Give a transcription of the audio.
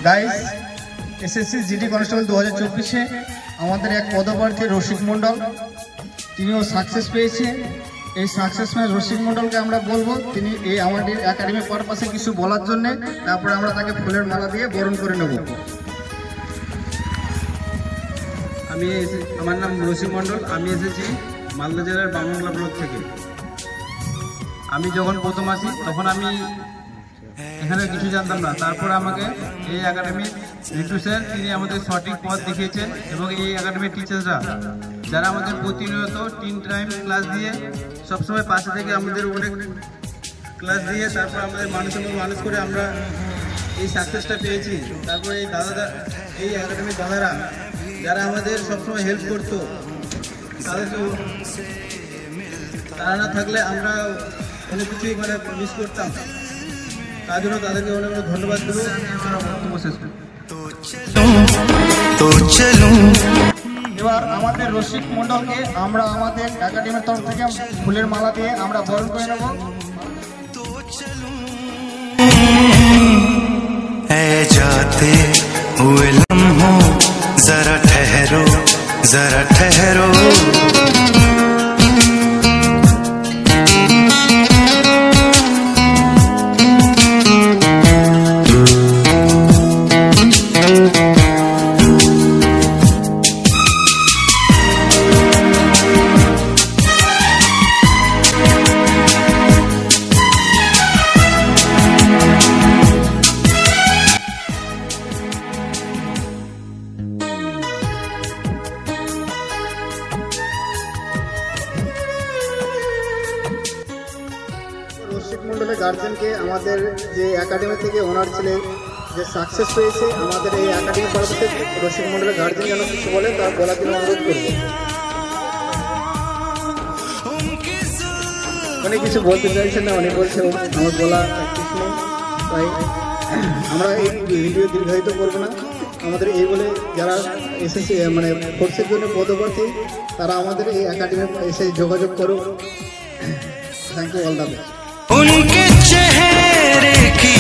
Guys, SSC GD constable 2024-এ আমাদের এক পদপ্রার্থী রসিক মণ্ডল, তিনিও সাকসেস পেয়েছে। এই সাকসেসম্যান রসিক মণ্ডলকে আমরা বলবো তিনি এই আমাদের একাডেমি পারপাসে কিছু বলার জন্য, তারপরে আমরা তাকে ফুলের মালা দিয়ে বরণ করে নেব। আমার নাম রসিক মণ্ডল। আমি এসেছি মালদা জেলার বামনগোলা ব্লক থেকে। আমি যখন প্রথম আসি তখন আমি এখানে কিছু জানতাম না। তারপর আমাকে এই একাডেমির রিতু স্যার তিনি আমাদের সঠিক পথ দেখিয়েছেন এবং এই একাডেমির টিচার্সরা যারা আমাদের প্রতিনিয়ত 3 টাইম ক্লাস দিয়ে সবসময় পাশে থেকে আমাদের অনেক ক্লাস দিয়ে তারপর আমাদের মানুষ করে আমরা এই সাকসেসটা পেয়েছি। তারপরে এই একাডেমির দাদারা যারা আমাদের সবসময় হেল্প করতো, তারা না থাকলে আমরা অনেক কিছুই মিস করতাম। তার জন্য তাদেরকে অনেক অনেক ধন্যবাদ দেবো। বক্তব্য শেষ করি। এবার আমাদের রসিক মণ্ডলকে আমরা আমাদের একাডেমির তরফ থেকে ফুলের মালা দিয়ে আমরা বরণ করে নেব। जाते हुए लम्हों जरा ठहरो রসিক মণ্ডলের গার্জেনকে আমাদের যে একাডেমি থেকে ওনার ছেলে যে সাকসেস পেয়েছে, আমাদের এই একাডেমি পরবর্তী রসিক মণ্ডলের গার্জেন যেন কিছু বলে তার বলার জন্য অনুরোধ করব। অনেক কিছু বলতে চাইছেন না, অনেক বলছে আমার বলা কিছু নেই, তাই আমরা এই ভিডিও দীর্ঘায়িত করবো না। আমাদের এই বলে যারা এসএসসি ফোর্সের জন্য পদপ্রার্থী তারা আমাদের এই একাডেমি এসে যোগাযোগ করুক। Thank you, all the best. उनके चेहरे की